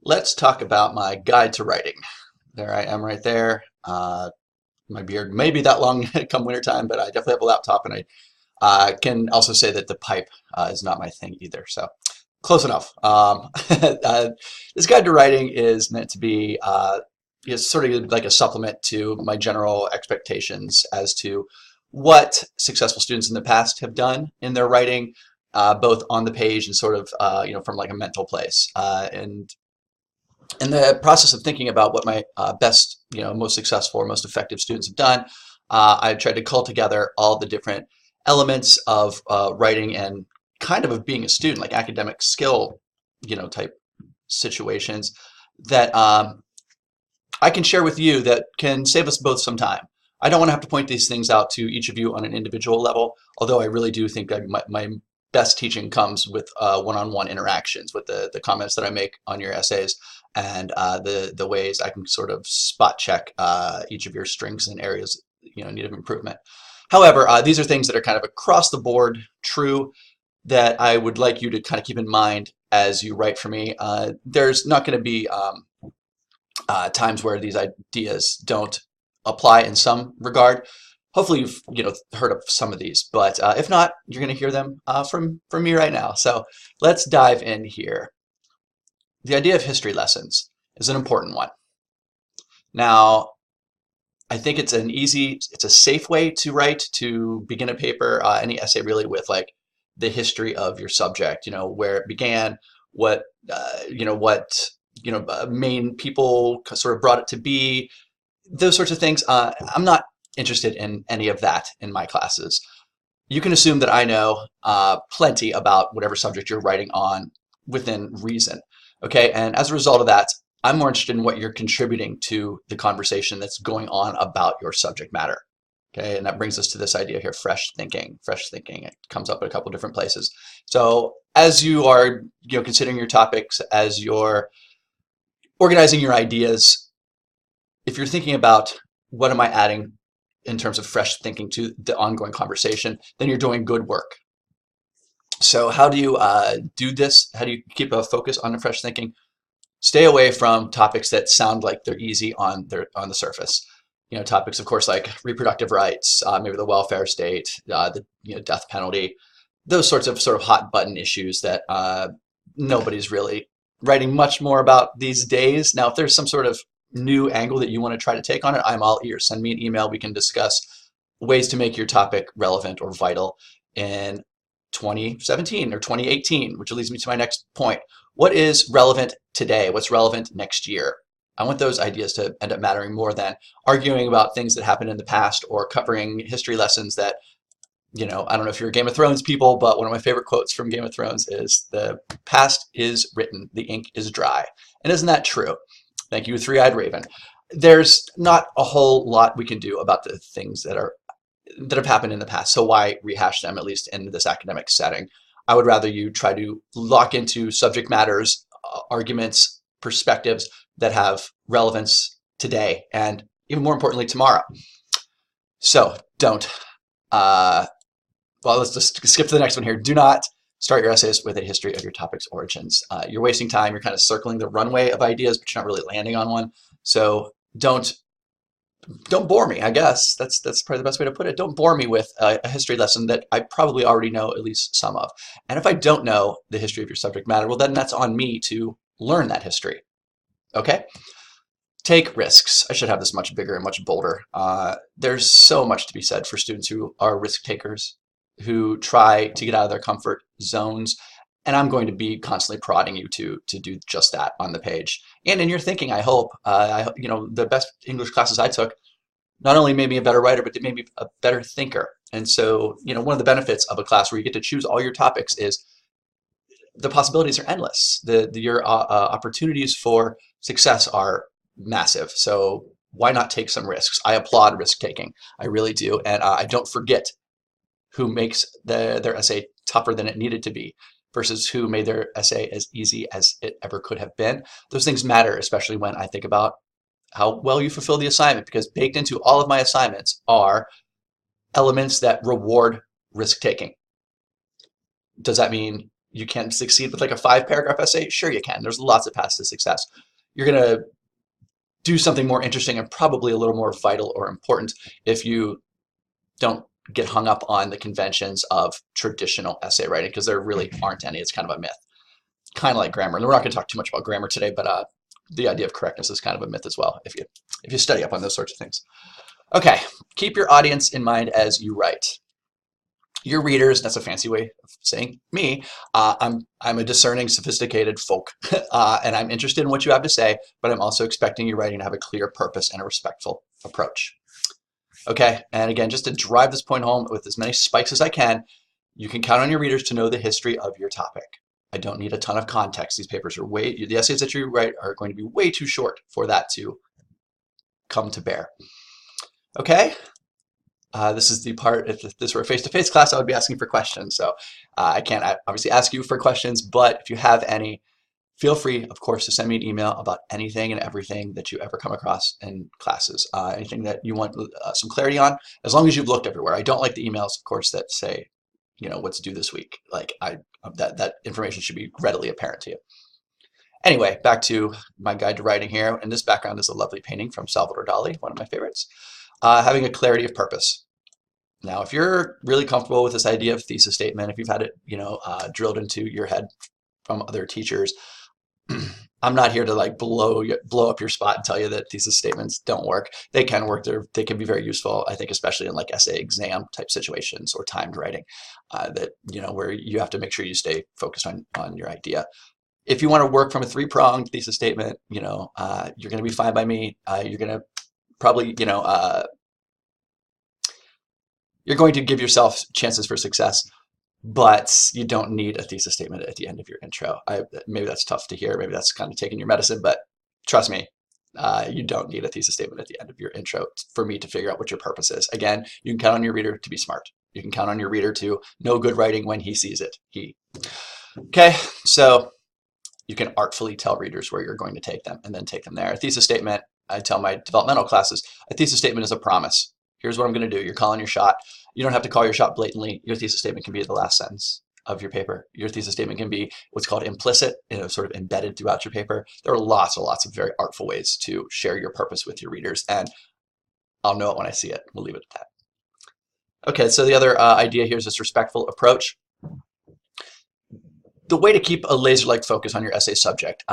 Let's talk about my guide to writing. There I am right there. My beard may be that long come wintertime, but I definitely have a laptop, and I can also say that the pipe is not my thing either. So close enough. This guide to writing is meant to be sort of like a supplement to my general expectations as to what successful students in the past have done in their writing, both on the page and sort of from like a mental place. And in the process of thinking about what my best, most successful or most effective students have done, I tried to cull together all the different elements of writing and kind of being a student, like academic skill, type situations that I can share with you that can save us both some time. I don't want to have to point these things out to each of you on an individual level, although I really do think that my best teaching comes with one-on-one interactions with the comments that I make on your essays and the ways I can sort of spot check each of your strengths and areas need of improvement. However, these are things that are kind of across the board true that I would like you to kind of keep in mind as you write for me. There's not going to be times where these ideas don't apply in some regard. Hopefully you've heard of some of these, but if not, you're going to hear them from me right now. So let's dive in here. The idea of history lessons is an important one. Now, I think it's a safe way to write, to begin a paper, any essay really, with like the history of your subject, where it began, what main people sort of brought it to be, those sorts of things. I'm not interested in any of that in my classes. You can assume that I know plenty about whatever subject you're writing on within reason. Okay, and as a result of that, I'm more interested in what you're contributing to the conversation that's going on about your subject matter. Okay, and that brings us to this idea here, fresh thinking. Fresh thinking, it comes up in a couple different places. So as you are considering your topics, as you're organizing your ideas, if you're thinking about what am I adding in terms of fresh thinking to the ongoing conversation, then you're doing good work. So how do you do this? How do you keep a focus on the fresh thinking? Stay away from topics that sound like they're easy on the surface. Topics, of course, like reproductive rights, maybe the welfare state, the death penalty, those sorts of hot button issues that nobody's really writing much more about these days. Now, if there's some sort of new angle that you want to try to take on it, I'm all ears. Send me an email. We can discuss ways to make your topic relevant or vital in 2017 or 2018, which leads me to my next point. What is relevant today? What's relevant next year? I want those ideas to end up mattering more than arguing about things that happened in the past or covering history lessons that, I don't know if you're Game of Thrones people, but one of my favorite quotes from Game of Thrones is, "The past is written, the ink is dry." And isn't that true? Thank you, Three-Eyed Raven. There's not a whole lot we can do about the things that have happened in the past, so why rehash them, at least in this academic setting? I would rather you try to lock into subject matters, arguments, perspectives that have relevance today and even more importantly tomorrow. So don't, well, let's just skip to the next one here. Do not start your essays with a history of your topic's origins. You're wasting time. You're kind of circling the runway of ideas, but you're not really landing on one. So don't bore me, I guess. That's probably the best way to put it. Don't bore me with a history lesson that I probably already know at least some of. And if I don't know the history of your subject matter, well, then that's on me to learn that history. Okay? Take risks. I should have this much bigger and much bolder. There's so much to be said for students who are risk takers, who try to get out of their comfort zones. And I'm going to be constantly prodding you to do just that on the page. And in your thinking, I hope. The best English classes I took not only made me a better writer, but they made me a better thinker. And so, one of the benefits of a class where you get to choose all your topics is the possibilities are endless. Your opportunities for success are massive. So why not take some risks? I applaud risk taking. I really do. And I don't forget who makes their essay tougher than it needed to be versus who made their essay as easy as it ever could have been. Those things matter, especially when I think about how well you fulfill the assignment, because baked into all of my assignments are elements that reward risk taking. Does that mean you can succeed with like a 5-paragraph essay? Sure you can. There's lots of paths to success. You're going to do something more interesting and probably a little more vital or important if you don't get hung up on the conventions of traditional essay writing, because there really aren't any. It's kind of a myth. Kind of like grammar. And we're not going to talk too much about grammar today, but the idea of correctness is kind of a myth as well if you study up on those sorts of things. Okay, keep your audience in mind as you write. Your readers, that's a fancy way of saying me, I'm a discerning, sophisticated folk, and I'm interested in what you have to say, but I'm also expecting your writing to have a clear purpose and a respectful approach. Okay, and again, just to drive this point home with as many spikes as I can, you can count on your readers to know the history of your topic. I don't need a ton of context. These papers are the essays that you write are going to be way too short for that to come to bear. Okay, this is the part, if this were a face-to-face class, I would be asking for questions. So I can't obviously ask you for questions, but if you have any, feel free, of course, to send me an email about anything and everything that you ever come across in classes, anything that you want some clarity on, as long as you've looked everywhere. I don't like the emails, of course, that say, you know, what's due this week. Like that information should be readily apparent to you. Anyway, back to my guide to writing here. And this background is a lovely painting from Salvador Dali, one of my favorites. Having a clarity of purpose. Now, if you're really comfortable with this idea of thesis statement, if you've had it, you know, drilled into your head from other teachers, I'm not here to like blow up your spot and tell you that thesis statements don't work. They can work. They can be very useful, I think, especially in like essay exam type situations or timed writing, that, you know, where you have to make sure you stay focused on your idea. If you want to work from a 3-pronged thesis statement, you know, you're going to be fine by me. You're going to probably, you know, you're going to give yourself chances for success, but you don't need a thesis statement at the end of your intro. Maybe that's tough to hear. Maybe that's kind of taking your medicine, but trust me, you don't need a thesis statement at the end of your intro for me to figure out what your purpose is. Again, you can count on your reader to be smart. You can count on your reader to know good writing when he sees it. Okay, so you can artfully tell readers where you're going to take them and then take them there. A thesis statement, I tell my developmental classes, a thesis statement is a promise. Here's what I'm going to do. You're calling your shot. You don't have to call your shot blatantly. Your thesis statement can be the last sentence of your paper. Your thesis statement can be what's called implicit, you know, sort of embedded throughout your paper. There are lots and lots of very artful ways to share your purpose with your readers, and I'll know it when I see it. We'll leave it at that. Okay, so the other idea here is this respectful approach. The way to keep a laser-like focus on your essay subject.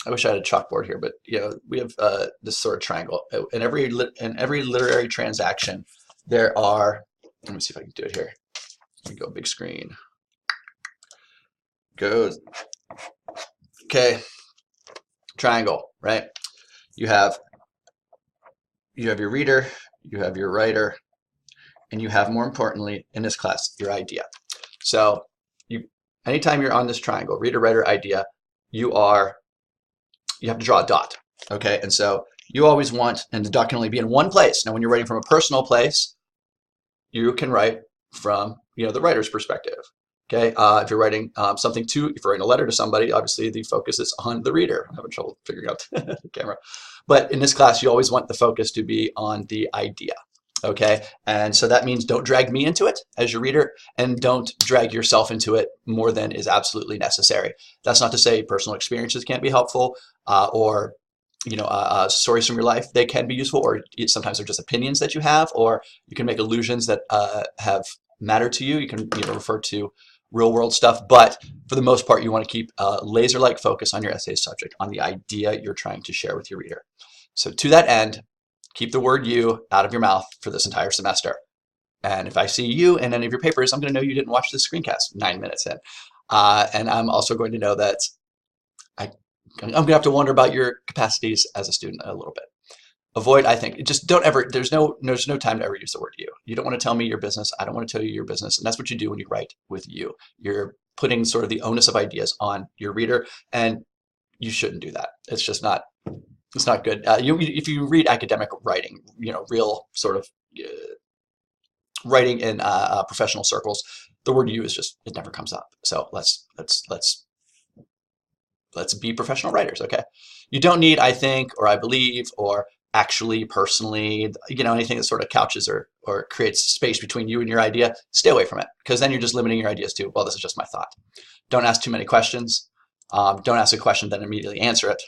I wish I had a chalkboard here, but you know, we have this sort of triangle. In every literary transaction, there are. Let me see if I can do it here. Let me go big screen. Goes. Okay. Triangle, right? You have your reader, you have your writer, and you have, more importantly, in this class, your idea. So anytime you're on this triangle, reader, writer, idea, you have to draw a dot, okay? And so you always want, and the dot can only be in one place. Now, when you're writing from a personal place, you can write from, you know, the writer's perspective, okay? If you're writing if you're writing a letter to somebody, obviously the focus is on the reader. I'm having trouble figuring out the camera. But in this class, you always want the focus to be on the idea, okay? And so that means don't drag me into it as your reader, and don't drag yourself into it more than is absolutely necessary. That's not to say personal experiences can't be helpful, or, you know, stories from your life. They can be useful, or sometimes they're just opinions that you have, or you can make allusions that have mattered to you. You can, you know, refer to real world stuff, but for the most part, you want to keep a laser-like focus on your essay subject, on the idea you're trying to share with your reader. So to that end, keep the word you out of your mouth for this entire semester. And if I see you in any of your papers, I'm going to know you didn't watch this screencast 9 minutes in. And I'm also going to know that I'm going to have to wonder about your capacities as a student a little bit. Avoid, I think, just don't ever, there's no time to ever use the word you. You don't want to tell me your business. I don't want to tell you your business. And that's what you do when you write with you. You're putting sort of the onus of ideas on your reader, and you shouldn't do that. It's just not, it's not good. If you read academic writing, you know, real sort of writing in professional circles, the word you is just, it never comes up. So let's be professional writers, okay? You don't need I think, or I believe, or actually, personally, anything that sort of couches or creates space between you and your idea, stay away from it, because then you're just limiting your ideas to, well, this is just my thought. Don't ask too many questions. Don't ask a question, then immediately answer it.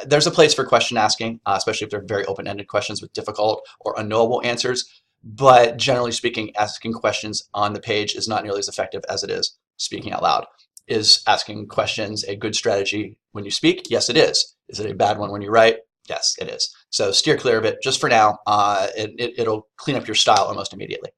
There's a place for question asking, especially if they're very open-ended questions with difficult or unknowable answers. But generally speaking, asking questions on the page is not nearly as effective as it is speaking out loud. Is asking questions a good strategy when you speak? Yes, it is. Is it a bad one when you write? Yes, it is. So steer clear of it just for now. It'll clean up your style almost immediately.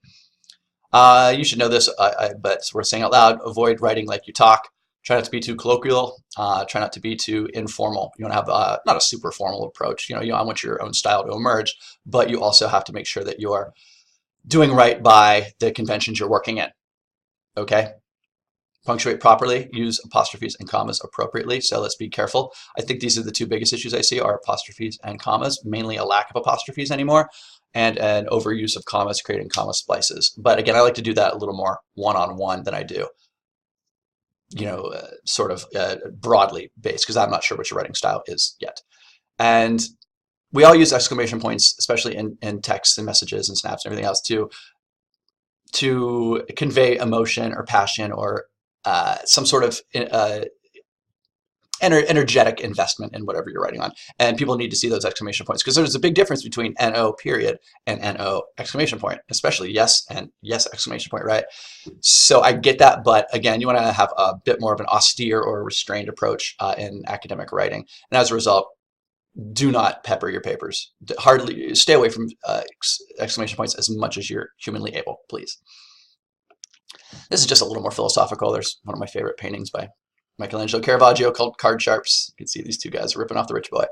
You should know this, but it's worth saying out loud. Avoid writing like you talk. Try not to be too colloquial. Try not to be too informal. You want to have not a super formal approach. You want your own style to emerge, but you also have to make sure that you're doing right by the conventions you're working in. Okay? Punctuate properly. Use apostrophes and commas appropriately. So let's be careful. I think these are the two biggest issues I see are apostrophes and commas, mainly a lack of apostrophes anymore, and an overuse of commas, creating comma splices. But again, I like to do that a little more one-on-one than I do sort of broadly based, because I'm not sure what your writing style is yet. And we all use exclamation points, especially in text and messages and snaps and everything else, to convey emotion or passion or some sort of energetic investment in whatever you're writing on. And people need to see those exclamation points, because there's a big difference between NO period and NO exclamation point, especially yes and yes exclamation point, right? So I get that, but again, you want to have a bit more of an austere or restrained approach in academic writing. And as a result, do not pepper your papers. Stay away from exclamation points as much as you're humanly able, please. This is just a little more philosophical. There's one of my favorite paintings by Michelangelo Caravaggio called Card Sharps. You can see these two guys ripping off the rich boy.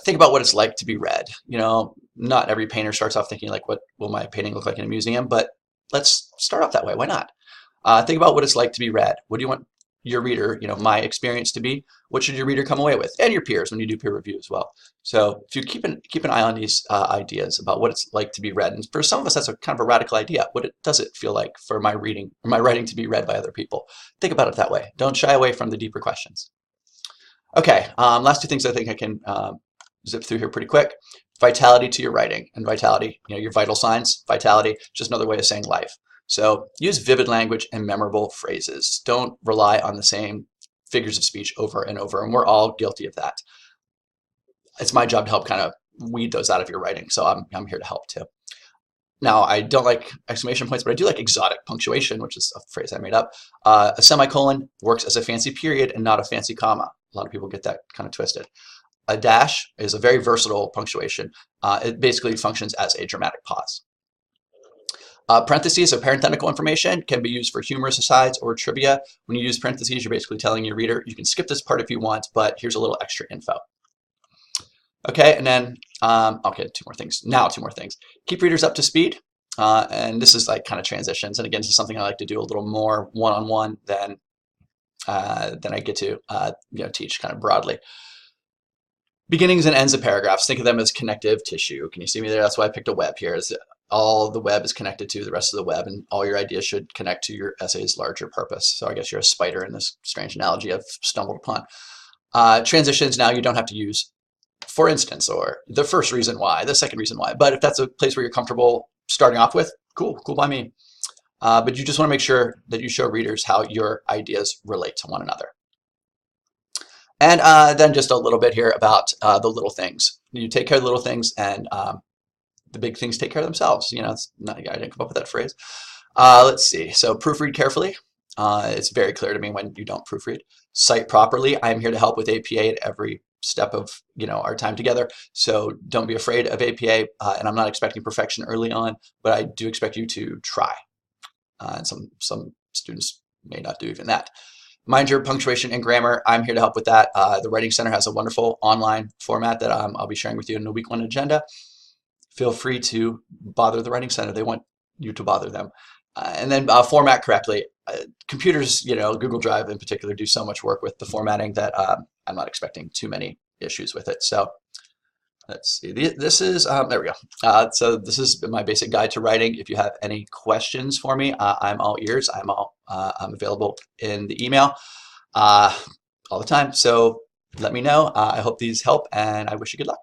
Think about what it's like to be read. Not every painter starts off thinking like, what will my painting look like in a museum? But let's start off that way. Why not? Think about what it's like to be read. What do you want your reader, my experience to be? What should your reader come away with? And your peers when you do peer review as well. So if you keep an eye on these ideas about what it's like to be read, and for some of us that's a kind of a radical idea. Does it feel like for my writing to be read by other people? Think about it that way. Don't shy away from the deeper questions. Okay, last two things I think I can zip through here pretty quick. Vitality to your writing, and vitality, your vital signs. Vitality, just another way of saying life. So use vivid language and memorable phrases. Don't rely on the same figures of speech over and over, and we're all guilty of that. It's my job to help kind of weed those out of your writing, so I'm here to help too. Now, I don't like exclamation points, but I do like exotic punctuation, which is a phrase I made up. A semicolon works as a fancy period and not a fancy comma. A lot of people get that kind of twisted. A dash is a very versatile punctuation. It basically functions as a dramatic pause. Parentheses, so parenthetical information, can be used for humorous asides or trivia. When you use parentheses, you're basically telling your reader, you can skip this part if you want, but here's a little extra info. Okay, and then, okay, two more things. Keep readers up to speed. And this is like kind of transitions. And again, this is something I like to do a little more one-on-one than I get to teach kind of broadly. Beginnings and ends of paragraphs, think of them as connective tissue. Can you see me there? That's why I picked a web here. All the web is connected to the rest of the web, and all your ideas should connect to your essay's larger purpose. So I guess you're a spider in this strange analogy I've stumbled upon. Transitions, now you don't have to use for instance, or the first reason why, the second reason why. But if that's a place where you're comfortable starting off with, cool by me. But you just want to make sure that you show readers how your ideas relate to one another. And then just a little bit here about the little things. You take care of the little things, and the big things take care of themselves. It's not, I didn't come up with that phrase. Let's see. So proofread carefully. It's very clear to me when you don't proofread. Cite properly. I'm here to help with APA at every step of our time together. So don't be afraid of APA. And I'm not expecting perfection early on, but I do expect you to try. And some students may not do even that. Mind your punctuation and grammar. I'm here to help with that. The Writing Center has a wonderful online format that I'll be sharing with you in the week one agenda. Feel free to bother the Writing Center. They want you to bother them. And then format correctly. Computers, Google Drive in particular, do so much work with the formatting that I'm not expecting too many issues with it. So let's see. This is, there we go. So this is my basic guide to writing. If you have any questions for me, I'm all ears. I'm available in the email all the time. So let me know. I hope these help, and I wish you good luck.